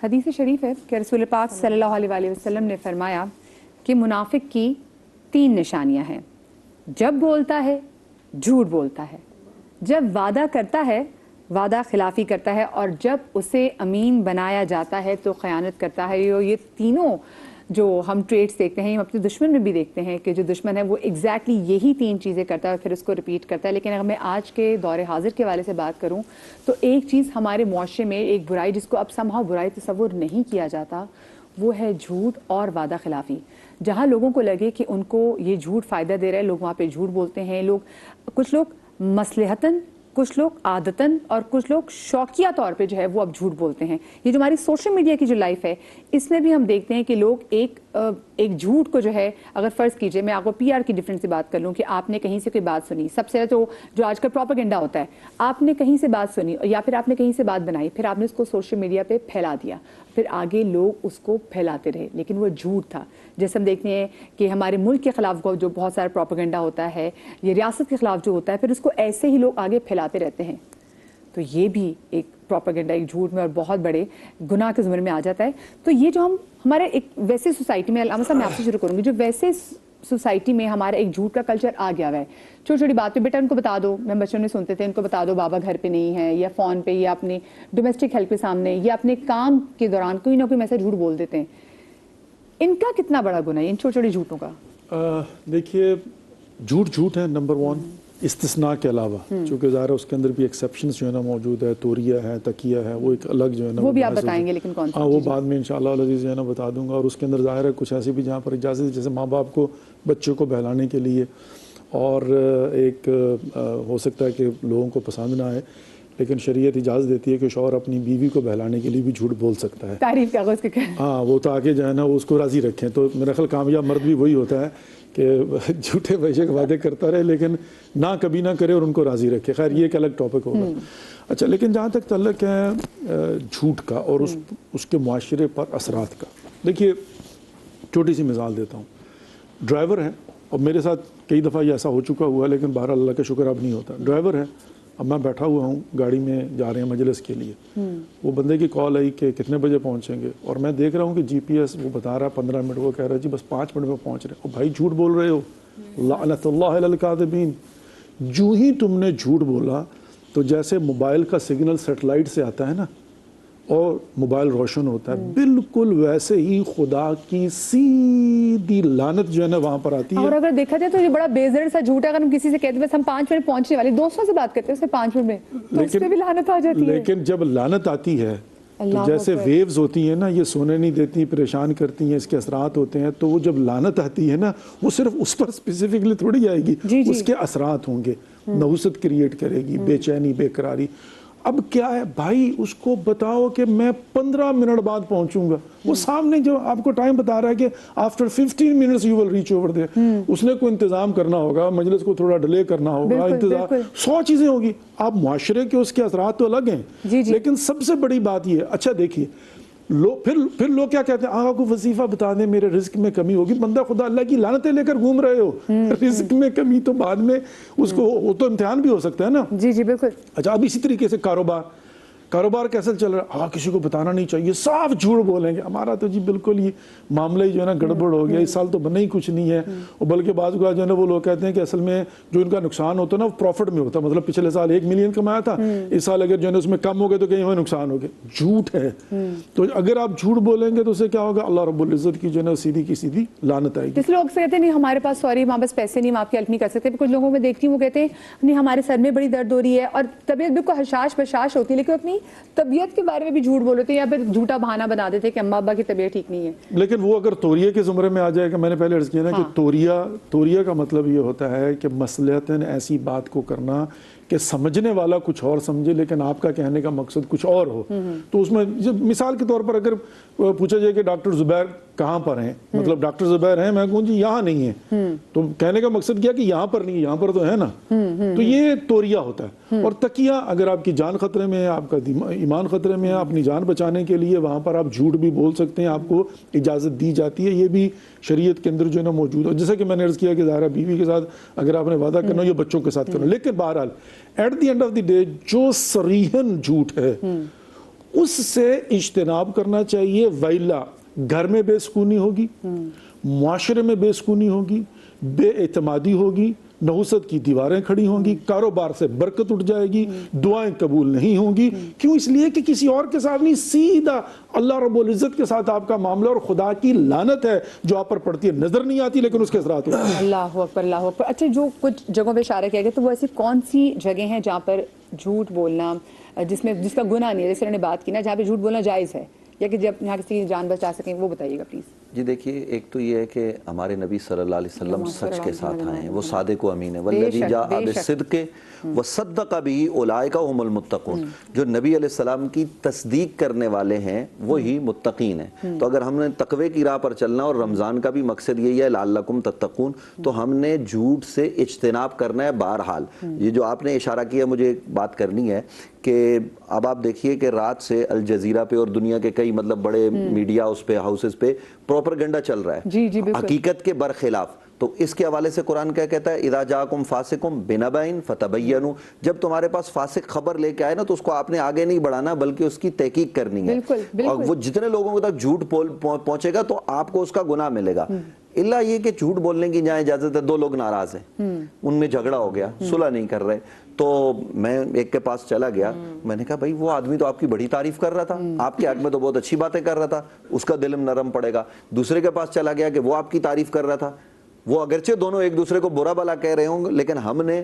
حدیث شریف ہے کہ رسول پاک صلی اللہ علیہ وسلم نے فرمایا کہ منافق کی 3 نشانیاں ہیں. جب بولتا ہے جھوٹ بولتا ہے, جب وعدہ کرتا ہے وعدہ خلافی کرتا ہے, اور جب اسے امین بنایا جاتا ہے تو خیانت کرتا ہے. یہ تینوں جو ہم ٹریٹس دیکھتے ہیں ہم اپنے دشمن میں بھی دیکھتے ہیں کہ جو دشمن ہے وہ ایگزیکٹلی یہی 3 چیزیں کرتا ہے, پھر اس کو ریپیٹ کرتا ہے. لیکن اگر میں آج کے دور حاضر کے حوالے سے بات کروں تو ایک چیز ہمارے معاشرے میں ایک برائی جس کو اب سمہاؤ برائی تصور نہیں کیا جاتا وہ ہے جھوٹ اور وعدہ خلافی. جہاں لوگوں کو لگے کہ ان کو یہ جھوٹ فائدہ دے رہا ہے لوگ وہاں پہ جھوٹ بولتے ہیں. کچھ لوگ مصلحتاً, کچھ لوگ عادتاً اور کچھ لوگ شوقیہ طور پہ جو ہے وہ اب جھوٹ بولتے ہیں. یہ جو ہماری سوشل میڈیا کی جو لائف ہے اس میں بھی ہم دیکھتے ہیں کہ لوگ ایک جھوٹ کو جو ہے, اگر فرض کیجئے میں آپ کو PR کی ڈفرینس سے بات کر لوں کہ آپ نے کہیں سے کوئی بات سنی, سب سے تو جو آج کل پروپیگنڈا ہوتا ہے, آپ نے کہیں سے بات سنی یا پھر آپ نے کہیں سے بات بنائی, پھر آپ نے اس کو سوشل میڈیا پہ پھیلا دیا, پھر آگے لوگ اس کو پھیلاتے رہے لیکن وہ جھوٹ تھا. جیسے ہم دیکھتے ہیں کہ ہمارے ملک کے خلاف جو بہت سارا پروپیگنڈا ہوتا ہے, یہ ریاست کے خلاف جو ہوتا ہے, پھر اس کو ایسے ہی لوگ آگے پھیلاتے رہتے ہیں. تو یہ بھی ایک پروپیگنڈا, ایک جھوٹ میں اور بہت بڑے گناہ کے زمرے میں آ جاتا ہے. تو یہ جو ہمارے ایک ویسے سوسائٹی میں, علامہ صاحب میں آپ سے شروع کروں گی, جو ویسے سوسائٹی میں ہمارا ایک جھوٹ کا کلچر آ گیا ہوا ہے. چھوٹی چھوٹی بات پہ بیٹا ان کو بتا دو, میں بچوں نے سنتے تھے ان کو بتا دو بابا گھر پہ نہیں ہے, یا فون پہ, یا اپنے ڈومیسٹک ہیلپ کے سامنے, یا اپنے کام کے دوران کوئی نہ کوئی ایسا جھوٹ بول دیتے ہیں. ان کا کتنا بڑا گناہ ہے ان چھوٹے چھوٹے جھوٹوں کا؟ دیکھیے جھوٹ ہے نمبر 1, استثناء کے علاوہ, چونکہ ظاہر ہے اس کے اندر بھی ایکسیپشنز جو ہے نا موجود ہے, توریہ ہے, تقیہ ہے, وہ ایک الگ جو ہے نا وہ بھی آپ بتائیں گے لیکن کون سا؟ ہاں وہ بعد میں انشاءاللہ العزیز جو ہے نا بتا دوں گا. اور اس کے اندر ظاہر ہے کچھ ایسی بھی جہاں پر اجازت, جیسے ماں باپ کو بچوں کو بہلانے کے لیے, اور ایک ہو سکتا ہے کہ لوگوں کو پسند نہ آئے لیکن شریعت اجازت دیتی ہے کہ شوہر اپنی بیوی کو بہلانے کے لیے بھی جھوٹ بول سکتا ہے, تعریف کاغذ کے. ہاں وہ تاکہ جو ہے نا اس کو راضی رکھیں. تو میرا خیال کامیاب مرد بھی وہی ہوتا ہے کہ جھوٹے پیسے کے وعدے کرتا رہے لیکن نہ کبھی نہ کرے اور ان کو راضی رکھے. خیر یہ ایک الگ ٹاپک ہوگا. اچھا, لیکن جہاں تک تعلق ہے جھوٹ کا اور اس کے معاشرے پر اثرات کا, دیکھیے چھوٹی سی مثال دیتا ہوں. ڈرائیور ہے, اور میرے ساتھ کئی دفعہ یہ ایسا ہو چکا ہوا لیکن بہرحال اللہ کا شکر اب نہیں ہوتا. ڈرائیور ہے, اب میں بیٹھا ہوا ہوں گاڑی میں, جا رہے ہیں مجلس کے لیے, وہ بندے کی کال آئی کہ کتنے بجے پہنچیں گے, اور میں دیکھ رہا ہوں کہ GPS وہ بتا رہا 15 منٹ, وہ کہہ رہا ہے جی بس 5 منٹ میں پہنچ رہے ہیں. بھائی جھوٹ بول رہے ہو, لعنت اللہ علی الکاذبین. جو ہی تم نے جھوٹ بولا تو جیسے موبائل کا سگنل سیٹلائٹ سے آتا ہے نا اور موبائل روشن ہوتا ہے, بالکل ویسے ہی خدا کی سیدھی لعنت جو ہے نا وہاں پر آتی ہے. اور اگر دیکھا جائے تو یہ بڑا بیزر سا جھوٹ ہے. اگر ہم کسی سے کہتے ہیں بس ہم 5 منٹ پہنچنے والے, دوستوں سے بات کرتے ہیں اسے 5 منٹ میں, تو اس پہ بھی لعنت آ جاتی ہے. لیکن جب لعنت آتی ہے تو جیسے ویوز ہوتی ہیں نا, یہ سونے نہیں دیتی, پریشان کرتی ہیں, اس کے اثرات ہوتے ہیں. تو وہ جب لعنت آتی ہے نا وہ صرف اس پر اسپیسیفکلی تھوڑی آئے گی, اس کے اثرات ہوں گے, نحوست کریٹ کرے گی, بے چینی, بے قراری. اب کیا ہے بھائی, اس کو بتاؤ کہ میں 15 منٹ بعد پہنچوں گا, وہ سامنے جو آپ کو ٹائم بتا رہا ہے کہ after 15 minutes you will reach over there. اس نے کوئی انتظام کرنا ہوگا, مجلس کو تھوڑا ڈیلے کرنا ہوگا, انتظام 100 چیزیں ہوگی. آپ معاشرے کے اس کے اثرات تو الگ ہیں, لیکن سب سے بڑی بات یہ ہے, اچھا دیکھیے پھر لوگ کیا کہتے ہیں, آقا کو وظیفہ بتا دیں میرے رزق میں کمی ہوگی. بندہ خدا اللہ کی لعنتیں لے کر گھوم رہے ہو, رزق میں کمی تو بعد میں اس کو, وہ تو امتحان بھی ہو سکتا ہے نا. جی بالکل. اچھا, اب اسی طریقے سے کاروبار کیسے چل رہا ہے, کسی کو بتانا نہیں چاہیے, صاف جھوٹ بولیں گے, ہمارا تو جی بالکل یہ معاملہ ہی جو ہے نا گڑبڑ ہو گیا, اس سال تو بنا ہی کچھ نہیں ہے. اور بلکہ بعض اوقات جو ہے نا وہ لوگ کہتے ہیں کہ اصل میں جو ان کا نقصان ہوتا ہے نا وہ پروفٹ میں ہوتا ہے, مطلب پچھلے سال 1 ملین کمایا تھا, اس سال اگر جو ہے نا اس میں کم ہو گئے تو کہیں ہمیں نقصان ہو گیا. جھوٹ ہے. تو اگر آپ جھوٹ بولیں گے تو اسے کیا ہوگا, اللہ رب العزت کی جو ہے نا سیدھی کی سیدھی لعنت آئے گی. اس لوگ سے کہتے ہیں نہیں ہمارے پاس سوری ہمارے پاس پیسے نہیں, ہم آپ کی ہیلپ نہیں کر سکتے. کچھ لوگوں میں دیکھتی ہوں وہ کہتے ہیں نہیں ہمارے سر میں بڑی درد ہو رہی ہے, اور طبیعت بالکل حشاش بشاش ہوتی ہے, لیکن اپنی طبیعت کے بارے میں بھی جھوٹ بول رہے تھے, یا پھر جھوٹا بہانہ بنا دیتے کہ اماں ابا کی طبیعت ٹھیک نہیں ہے. لیکن وہ اگر توریہ کے زمرے میں آ جائے گا, میں نے پہلے عرض کیا نا کہ توریہ کا مطلب یہ ہوتا ہے کہ مصلحتاً ایسی بات کو کرنا کہ سمجھنے والا کچھ اور سمجھے لیکن آپ کا کہنے کا مقصد کچھ اور ہو. تو اس میں مثال کے طور پر اگر پوچھا جائے کہ ڈاکٹر زبیر کہاں پر ہیں, مطلب ڈاکٹر زبیر ہیں, میں کہوں جی یہاں نہیں ہے, تو کہنے کا مقصد کیا کہ یہاں پر نہیں ہے, یہاں پر تو ہے نا. تو یہ توریہ ہوتا ہے. اور تقیہ, اگر آپ کی جان خطرے میں ہے, آپ کا ایمان خطرے میں ہے, اپنی جان بچانے کے لیے وہاں پر آپ جھوٹ بھی بول سکتے ہیں, آپ کو اجازت دی جاتی ہے, یہ بھی شریعت کے اندر جو ہے نا موجود ہے. جیسا کہ میں نے عرض کیا کہ ظاہر بیوی کے ساتھ اگر آپ نے وعدہ کرنا ہو یا بچوں کے ساتھ کرنا, لیکن بہرحال at the end of the day جو صریحاً جھوٹ ہے اس سے اجتناب کرنا چاہیے، ویلا گھر میں بے سکونی ہوگی، معاشرے میں بے سکونی ہوگی، بے اعتمادی ہوگی، نحوست کی دیواریں کھڑی ہوں گی، کاروبار سے برکت اٹھ جائے گی، دعائیں قبول نہیں ہوں گی. کیوں؟ اس لیے کہ کسی اور کے ساتھ نہیں، سیدھا اللہ رب العزت کے ساتھ آپ کا معاملہ، اور خدا کی لعنت ہے جو آپ پر پڑتی ہے، نظر نہیں آتی لیکن اس کے اثرات ہوتے ہیں. اللہ اکبر، اللہ اکبر. اچھا، جو کچھ جگہوں پہ اشارہ کیا گیا تو وہ ایسی کون سی جگہ ہیں جہاں پر جھوٹ بولنا جس کا گناہ نہیں ہے، جیسے انہوں نے بات کی نا، جہاں پہ جھوٹ بولنا جائز ہے، یا کہ جب یہاں کسی کی جان بچا سکیں، وہ بتائیے گا پلیز. جی دیکھیے، ایک تو یہ ہے کہ ہمارے نبی صلی اللہ علیہ وسلم سچ کے ساتھ آئے ہیں، وہ صادق و امین ہے. والذی جاء بالصدق وصدق بہ اولئک هم المتقون. جو نبی علیہ السلام کی تصدیق کرنے والے ہیں وہی متقین ہیں. تو اگر ہم نے تقوی کی راہ پر چلنا، اور رمضان کا بھی مقصد یہی ہے لعلکم تتقون، تو ہم نے جھوٹ سے اجتناب کرنا ہے. بہرحال یہ جو آپ نے اشارہ کیا، مجھے ایک بات کرنی ہے کہ اب آپ دیکھیے کہ رات سے الجزیرہ پہ اور دنیا کے کئی بڑے میڈیا اس پہ ہاؤسز پہ پروپیگنڈا چل رہا ہے، جی جی بالکل، حقیقت کے برخلاف. تو اس کے حوالے سے قرآن کیا کہتا ہے؟ اذا جاءکم فاسق بنبأ فتبینوا. جب تمہارے پاس فاسق خبر لے کے آئے نا، تو اس کو آپ نے آگے نہیں بڑھانا بلکہ اس کی تحقیق کرنی ہے. اور وہ جتنے لوگوں تک جھوٹ پہنچے گا تو آپ کو اس کا گناہ ملے گا. اللہ یہ کہ جھوٹ بولنے کی جہاں اجازت ہے، دو لوگ ناراض ہیں، ان میں جھگڑا ہو گیا، صلح نہیں کر رہے، تو میں ایک کے پاس چلا گیا، میں نے کہا بھائی وہ آدمی تو آپ کی بڑی تعریف کر رہا تھا، آپ کے حق میں تو بہت اچھی باتیں کر رہا تھا، اس کا دل نرم پڑے گا. دوسرے کے پاس چلا گیا کہ وہ آپ کی تعریف کر رہا تھا، وہ اگرچہ دونوں ایک دوسرے کو برا بھلا کہہ رہے ہوں گے، لیکن ہم نے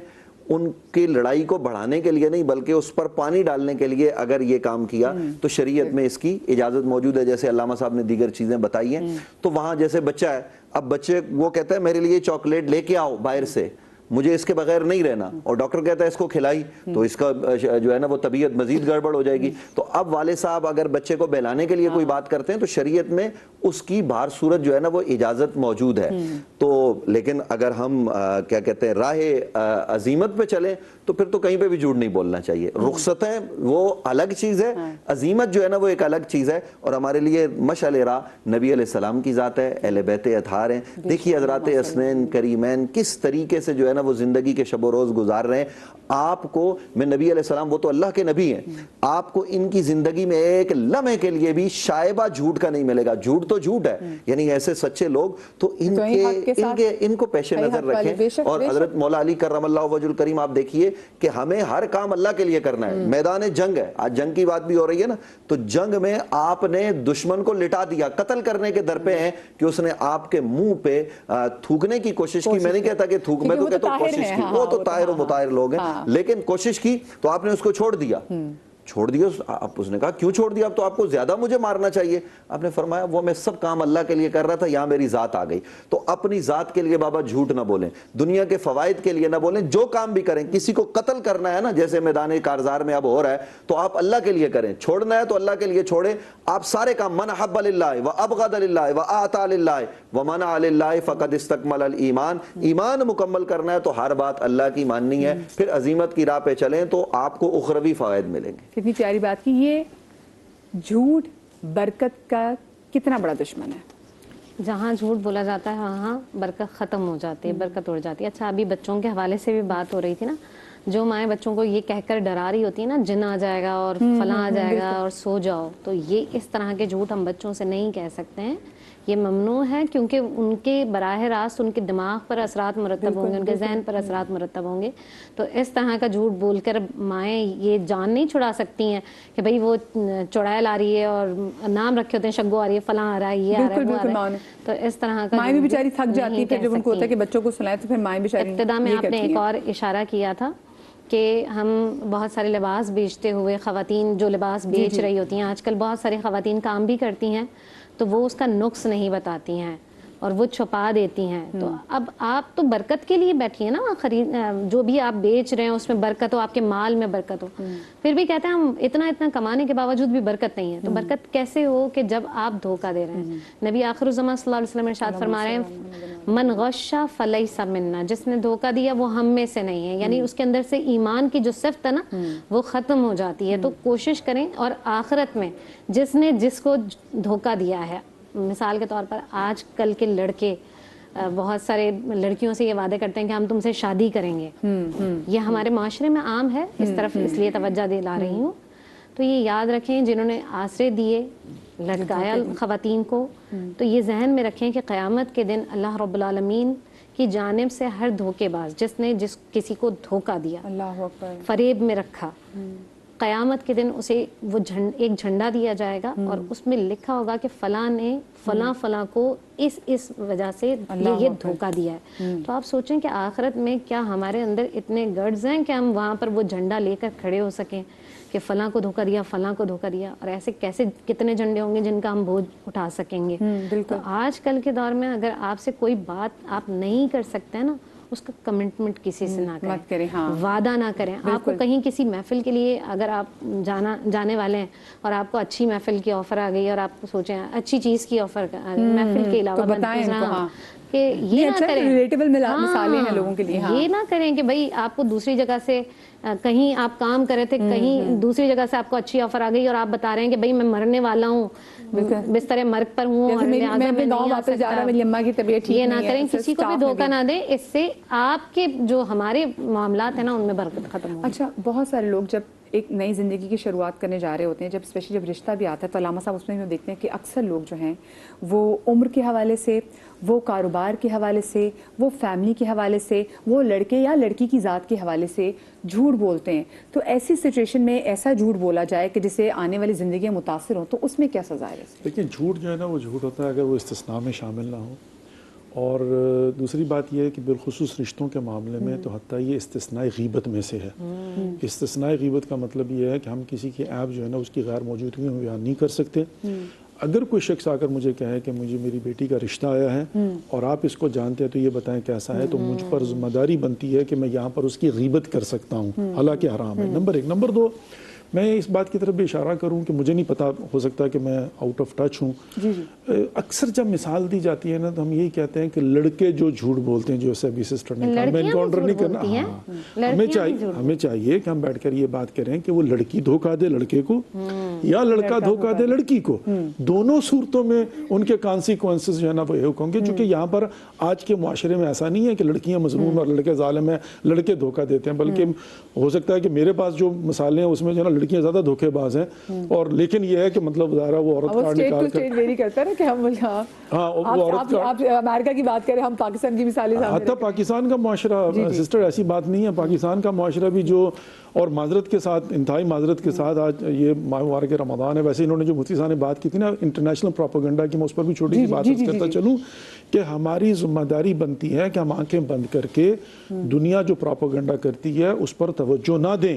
ان کی لڑائی کو بڑھانے کے لیے نہیں بلکہ اس پر پانی ڈالنے کے لیے اگر یہ کام کیا تو شریعت میں اس کی اجازت موجود ہے. جیسے علامہ صاحب نے دیگر چیزیں بتائی ہیں. تو وہاں جیسے بچہ ہے، اب بچے وہ کہتا ہے میرے لیے چاکلیٹ لے کے آؤ باہر سے، مجھے اس کے بغیر نہیں رہنا، اور ڈاکٹر کہتا ہے اس کو کھلائی، تو اس کا جو ہے نا وہ طبیعت مزید گڑبڑ ہو جائے گی. تو اب والد صاحب اگر بچے کو بہلانے کے لیے کوئی بات کرتے ہیں تو شریعت میں اس کی بہر صورت جو ہے نا وہ اجازت موجود ہے. تو لیکن اگر ہم کیا کہتے ہیں راہ عزیمت پہ چلیں تو پھر تو کہیں پہ بھی جھوٹ نہیں بولنا چاہیے. رخصتیں وہ الگ چیز ہے، عزیمت جو ہے نا وہ ایک الگ چیز ہے. اور ہمارے لیے مشعل راہ نبی علیہ السلام کی ذات ہے، اہل بیت اطہار ہیں. دیکھیے حضرات حسنین کریمین کس طریقے سے جو ہے نا وہ زندگی کے شب و روز گزار رہے ہیں. آپ کو میں نبی علیہ السلام، وہ تو اللہ کے نبی ہیں، آپ کو ان کی زندگی میں ایک لمحے کے لیے بھی شائبہ جھوٹ کا نہیں ملے گا. جھوٹ تو جھوٹ ہے، یعنی ایسے سچے لوگ تو ان کو پیش نظر رکھیں. اور حضرت مولا علی کرم اللہ وجہ الکریم آپ دیکھیے کہ ہمیں ہر کام اللہ کے لیے کرنا ہے. میدان جنگ ہے، آج جنگ کی بات بھی ہو رہی ہے نا، تو جنگ میں آپ نے دشمن کو لٹا دیا، قتل کرنے کے در پہ ہیں کہ اس نے آپ کے منہ پہ تھوکنے کی کوشش کی. میں نہیں کہتا کہ تھوک، میں تو کہتا ہوں کوشش کی، وہ تو طاہر و مطہر لوگ ہیں، لیکن کوشش کی تو آپ نے اس کو چھوڑ دیا. اس نے کہا کیوں چھوڑ دیا؟ اب تو آپ کو زیادہ مجھے مارنا چاہیے. آپ نے فرمایا وہ میں سب کام اللہ کے لیے کر رہا تھا، یہاں میری ذات آ گئی. تو اپنی ذات کے لیے بابا جھوٹ نہ بولیں، دنیا کے فوائد کے لیے نہ بولیں. جو کام بھی کریں، کسی کو قتل کرنا ہے نا، جیسے میدان کارزار میں اب ہو رہا ہے، تو آپ اللہ کے لیے کریں. چھوڑنا ہے تو اللہ کے لیے چھوڑیں. آپ سارے کام من حب للہ و ابغض للہ و اعطى للہ و منع للہ فقد استکمل الایمان. ایمان مکمل کرنا ہے تو ہر بات اللہ کی ماننی ہے. پھر عزیمت کی راہ پہ چلیں تو آپ کو اخروی فوائد ملیں گے. کتنی پیاری بات کی. یہ جھوٹ برکت کا کتنا بڑا دشمن ہے. جہاں جھوٹ بولا جاتا ہے وہاں برکت ختم ہو جاتی ہے، برکت اڑ جاتی ہے. اچھا، ابھی بچوں کے حوالے سے بھی بات ہو رہی تھی نا، جو مائیں بچوں کو یہ کہہ کر ڈرا رہی ہوتی ہے نا، جن آ جائے گا اور فلاں آ جائے گا اور سو جاؤ، تو یہ اس طرح کے جھوٹ ہم بچوں سے نہیں کہہ سکتے ہیں. یہ ممنوع ہے کیونکہ ان کے براہ راست ان کے دماغ پر اثرات مرتب ہوں گے، ان کے ذہن پر اثرات مرتب ہوں گے. تو اس طرح کا جھوٹ بول کر مائیں یہ جان نہیں چھڑا سکتی ہیں کہ بھئی وہ چڑیل آ رہی ہے اور نام رکھے ہوتے ہیں، شگو آ رہی ہے، فلاں آ رہا ہے، یہ آ رہا ہے، وہ آ رہا ہے. تو اس طرح کا مائیں بھی بیچاری تھک جاتی ہیں پھر جب ان کو ہوتا ہے کہ بچوں کو سنائے تو پھر مائیں بیچاری. ابتدا میں آپ نے ایک اور اشارہ کیا تھا کہ ہم بہت سارے لباس بیچتے ہوئے، خواتین جو لباس بیچ رہی ہوتی ہیں، آج کل بہت ساری خواتین کام بھی کرتی ہیں تو وہ اس کا نقص نہیں بتاتی ہیں اور وہ چھپا دیتی ہیں. تو اب آپ تو برکت کے لیے بیٹھی ہیں نا، خرید جو بھی آپ بیچ رہے ہیں اس میں برکت ہو، آپ کے مال میں برکت ہو. پھر بھی کہتے ہیں ہم اتنا کمانے کے باوجود بھی برکت نہیں ہے. تو برکت کیسے ہو کہ جب آپ دھوکہ دے رہے ہیں. نبی آخر الزمان صلی اللہ علیہ وسلم ارشاد فرما رہے ہیں من غش فلیس منا، جس نے دھوکہ دیا وہ ہم میں سے نہیں ہے. یعنی اس کے اندر سے ایمان کی جو صفت ہے نا وہ ختم ہو جاتی ہے. تو کوشش کریں. اور آخرت میں جس نے جس کو دھوکہ دیا ہے، مثال کے طور پر آج کل کے لڑکے بہت سارے لڑکیوں سے یہ وعدے کرتے ہیں کہ ہم تم سے شادی کریں گے. یہ ہمارے معاشرے میں عام ہے، اس طرف اس لیے توجہ دلا رہی ہوں. تو یہ یاد رکھیں جنہوں نے آسرے دیے لٹکایا خواتین کو، تو یہ ذہن میں رکھیں کہ قیامت کے دن اللہ رب العالمین کی جانب سے ہر دھوکے باز جس نے کسی کو دھوکہ دیا، اللہ اکبر، فریب میں رکھا، قیامت کے دن اسے وہ ایک جھنڈا دیا جائے گا اور اس میں لکھا ہوگا کہ فلاں نے فلاں فلاں کو اس وجہ سے یہ دھوکہ دیا ہے۔ تو آپ سوچیں کہ آخرت میں کیا ہمارے اندر اتنے گرڈز ہیں کہ ہم وہاں پر وہ جھنڈا لے کر کھڑے ہو سکیں کہ فلاں کو دھوکہ دیا، فلاں کو دھوکہ دیا، اور ایسے کیسے کتنے جھنڈے ہوں گے جن کا ہم بوجھ اٹھا سکیں گے۔ تو آج کل کے دور میں اگر آپ سے کوئی بات آپ نہیں کر سکتے ہیں نا، اس کا کمٹمنٹ کسی سے نہ کریں، وعدہ نہ کریں۔ آپ کو کہیں کسی محفل کے لیے اگر آپ جانے والے ہیں اور آپ کو اچھی محفل کی آفر آ گئی اور آپ سوچیں اچھی چیز کی آفر محفل کے علاوہ کہ یہ نہ کریں، مثالیں ہیں لوگوں کے لیے، یہ نہ کریں کہ بھائی آپ کو دوسری جگہ سے کہیں آپ کام کر رہے تھے، کہیں دوسری جگہ سے آپ کو اچھی آفر آ گئی اور آپ بتا رہے ہیں کہ بھائی میں مرنے والا ہوں، بستر مرگ پر ہوں اور لہٰذا میں گاؤں واپس جا رہا، میری اماں کی طبیعت ٹھیک نہیں ہے۔ یہ نہ کریں، کسی کو بھی دھوکہ نہ دیں، اس سے آپ کے جو ہمارے معاملات ہیں نا ان میں برکت ختم ہو۔ اچھا، بہت سارے لوگ جب ایک نئی زندگی کی شروعات کرنے جا رہے ہوتے ہیں، جب اسپیشلی جب رشتہ بھی آتا ہے، تو علامہ صاحب اس میں ہم دیکھتے ہیں کہ اکثر لوگ جو ہیں وہ عمر کے حوالے سے، وہ کاروبار کے حوالے سے، وہ فیملی کے حوالے سے، وہ لڑکے یا لڑکی کی ذات کے حوالے سے جھوٹ بولتے ہیں۔ تو ایسی سچویشن میں ایسا جھوٹ بولا جائے کہ جس سے آنے والی زندگیاں متاثر ہوں، تو اس میں کیا سزا ہے؟ لیکن جھوٹ جو ہے نا وہ جھوٹ ہوتا ہے اگر وہ استثناء میں شامل نہ ہو، اور دوسری بات یہ ہے کہ بالخصوص رشتوں کے معاملے میں تو حتیٰ یہ استثناء غیبت میں سے ہے۔ استثناء غیبت کا مطلب یہ ہے کہ ہم کسی کی عیب جو ہے نا اس کی غیر موجودگی میں بیان نہیں کر سکتے۔ اگر کوئی شخص آ کر مجھے کہے کہ مجھے میری بیٹی کا رشتہ آیا ہے اور آپ اس کو جانتے ہیں تو یہ بتائیں کیسا ہے، تو مجھ پر ذمہ داری بنتی ہے کہ میں یہاں پر اس کی غیبت کر سکتا ہوں، حالانکہ حرام ہے، نمبر ایک۔ نمبر دو، میں اس بات کی طرف بھی اشارہ کروں کہ مجھے نہیں پتا، ہو سکتا ہے کہ میں آؤٹ آف ٹچ ہوں۔ اکثر جب مثال دی جاتی ہے نا تو ہم یہی کہتے ہیں کہ لڑکے جو جھوٹ بولتے ہیں، جو ایسے ابھی سسٹر نے کہا، میں انکاؤنٹر نہیں کرنا، ہمیں چاہیے کہ ہم بیٹھ کر یہ بات کریں کہ وہ لڑکی دھوکہ دے لڑکے کو یا لڑکا دھوکہ دے لڑکی کو، دونوں صورتوں میں ان کے کانسیکوینسز جو ہے نا وہ یہ ہوں گے، چونکہ یہاں پر آج کے معاشرے میں ایسا نہیں ہے کہ لڑکیاں مظلوم اور لڑکے ظالم ہیں، لڑکے دھوکہ دیتے ہیں، بلکہ ہو سکتا ہے کہ میرے پاس جو مثالیں ہیں اس میں جو ہے نا لڑکیاں زیادہ دھوکے باز ہیں، اور لیکن یہ ہے کہ مطلب ظاہر وہ عورت کارڈ نکال کر ویری کرتا ہے نا کہ ہم آپ امریکہ کی بات کریں، ہم پاکستان کی مثالیں حتی پاکستان کا معاشرہ سسٹر ایسی بات نہیں ہے، پاکستان کا معاشرہ بھی جو، اور معذرت کے ساتھ، انتہائی معذرت کے ساتھ، آج یہ ماہ مبارک رمضان ہے، ویسے انہوں نے جو مفتی صاحب نے بات کی تھی نا انٹرنیشنل پروپیگنڈا کی، میں اس پر بھی چھوٹی سی بات کرتا چلوں کہ ہماری ذمہ داری بنتی ہے کہ ہم آنکھیں بند کر کے دنیا جو پروپیگنڈا کرتی ہے اس پر توجہ نہ دیں۔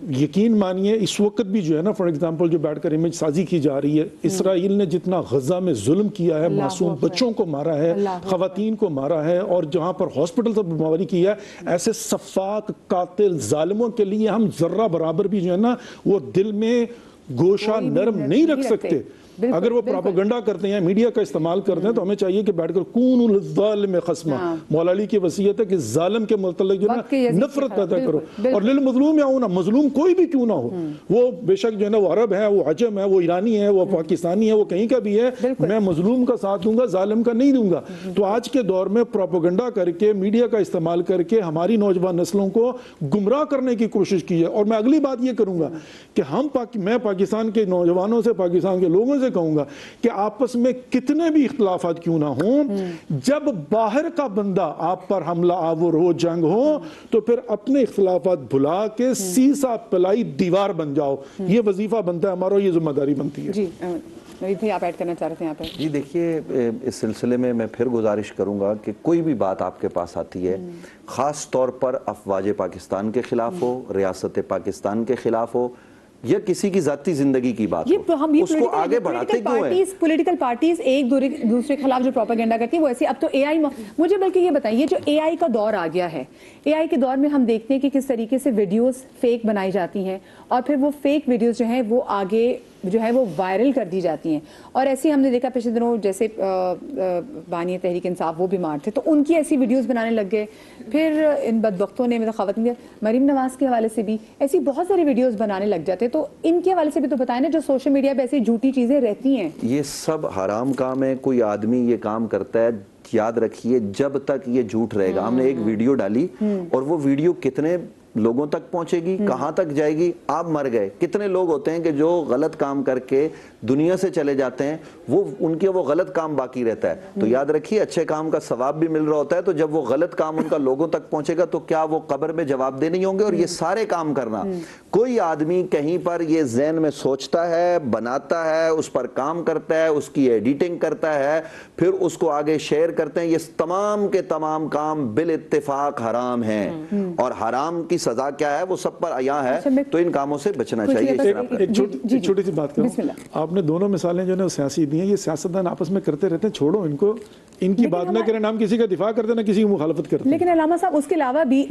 یقین مانیے اس وقت بھی جو ہے نا، فار ایگزامپل جو بیٹھ کر امیج سازی کی جا رہی ہے، اسرائیل نے جتنا غزہ میں ظلم کیا ہے، معصوم بچوں کو مارا ہے، خواتین کو مارا ہے، اور جہاں پر ہاسپٹل سے بیماری کی ہے، ایسے سفاک قاتل ظالموں کے لیے ہم ذرہ برابر بھی جو ہے نا وہ دل میں گوشہ نرم نہیں رکھ سکتے۔ اگر وہ پروپیگنڈا کرتے ہیں، میڈیا کا استعمال کرتے ہیں، تو ہمیں چاہیے کہ بیٹھ کر کونوا للظالم خصما، مولا علی کی وصیت ہے کہ ظالم کے متعلق جو ہے نفرت پیدا کرو، اور للمظلوم یعون، مظلوم کوئی بھی کیوں نہ ہو، وہ بے شک جو ہے نا وہ عرب ہے، وہ عجم ہے، وہ ایرانی ہے، وہ پاکستانی ہے، وہ کہیں کا بھی ہے، میں مظلوم کا ساتھ دوں گا، ظالم کا نہیں دوں گا۔ تو آج کے دور میں پروپیگنڈا کر کے، میڈیا کا استعمال کر کے ہماری نوجوان نسلوں کو گمراہ کرنے کی کوشش کی ہے۔ اور میں اگلی بات یہ کروں گا کہ میں پاکستان کے نوجوانوں سے، پاکستان کے لوگوں سے کہوں گا کہ آپس میں کتنے بھی اختلافات کیوں نہ ہوں، جب باہر کا بندہ آپ پر حملہ آور ہو، جنگ ہو، تو پھر اپنے اختلافات بھلا کے سیسا پلائی دیوار بن جاؤ۔ یہ وظیفہ بنتا ہے ہمارا، یہ ذمہ داری بنتی ہے۔ جی نوید بھائی آپ ایڈ کرنا چاہ رہے تھے یہاں پہ؟ جی دیکھیے، اس سلسلے میں میں پھر گزارش کروں گا کہ کوئی بھی بات آپ کے پاس آتی ہے، خاص طور پر افواج پاکستان کے خلاف ہو، ریاست پاکستان کے خلاف ہو، یا کسی کی ذاتی زندگی کی بات ہو، اس کو آگے بڑھاتے کیوں ہیں؟ پولیٹیکل پارٹیز ایک دوسرے کے خلاف جو پروپیگنڈا کرتی ہیں وہ ایسے، اب تو اے آئی، مجھے بلکہ یہ بتائیں، یہ جو اے آئی کا دور آ گیا ہے، اے آئی کے دور میں ہم دیکھتے ہیں کہ کس طریقے سے ویڈیوز فیک بنائی جاتی ہیں، اور پھر وہ فیک ویڈیوز جو ہیں وہ آگے جو ہے وہ وائرل کر دی جاتی ہیں، اور ایسی ہم نے دیکھا پچھلے دنوں جیسے بانی تحریک انصاف وہ بیمار تھے تو ان کی ایسی ویڈیوز بنانے لگ گئے، پھر ان بدبختوں نے مطلب خواتین مریم نواز کے حوالے سے بھی ایسی بہت ساری ویڈیوز بنانے لگ جاتے، تو ان کے حوالے سے بھی تو بتائیں نا، جو سوشل میڈیا پہ ایسی جھوٹی چیزیں رہتی ہیں۔ یہ سب حرام کام ہے، کوئی آدمی یہ کام کرتا ہے، یاد رکھیے جب تک یہ جھوٹ رہے گا۔ ہم نے ایک ویڈیو ڈالی اور وہ ویڈیو کتنے لوگوں تک پہنچے گی, کہاں تک جائے گی, آپ مر گئے. کتنے لوگ ہوتے ہیں کہ جو غلط کام کر کے دنیا سے چلے جاتے ہیں, وہ ان کے وہ غلط کام باقی رہتا ہے. تو یاد رکھیے اچھے کام کا ثواب بھی مل رہا ہوتا ہے, تو جب وہ غلط کام ان کا لوگوں تک پہنچے گا تو کیا وہ قبر میں جواب دہ نہیں ہوں گے. اور یہ سارے کام کرنا, کوئی آدمی کہیں پر یہ ذہن میں سوچتا ہے, بناتا ہے, اس پر کام کرتا ہے, اس کی ایڈیٹنگ کرتا ہے, پھر اس کو آگے شیئر کرتے ہیں, یہ تمام کے تمام کام بالاتفاق حرام ہیں. اور حرام کی سزا کیا ہے وہ سب پر عیاں ہے, تو ان کاموں سے بچنا چاہیے. ایک چھوٹی سی بات کروں, آپ نے دونوں مثالیں جو ہے سیاسی دی ہیں, یہ سیاستدان آپس میں کرتے رہتے ہیں, چھوڑو ان کو, ان کی بات نہ کریں, نہ ہم کسی کا دفاع کرتے نہ کسی کی مخالفت کرتے. لیکن علامہ صاحب اس کے علاوہ بھی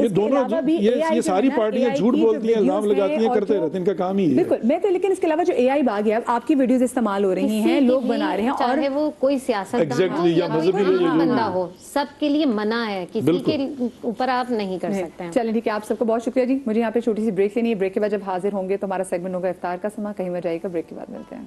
یہ ساری پارٹیاں جھوٹ بولتی ہیں, الزام لگاتی ہیں, کرتے رہتے ہیں, ان کا کام ہی ہے. بالکل, میں تو لیکن اس کے علاوہ جو اے آئی آ گیا, آپ کی ویڈیوز استعمال ہو رہی ہیں, لوگ بنا رہے ہیں, اور چاہے وہ کوئی سیاستدان ہو یا بندہ ہو, سب کے لیے منع ہے, کسی کے اوپر آپ نہیں کر سکتے ہیں. چلیں ٹھیک ہے, آپ سب کو بہت شکریہ جی. مجھے یہاں پہ چھوٹی سی بریک لینی ہے, بریک کے بعد جب حاضر ہوں گے تو ہمارا سیگمنٹ ہوگا افطار کا سما. کہیں مت جائیے گا, بریک کے بعد ملتے ہیں.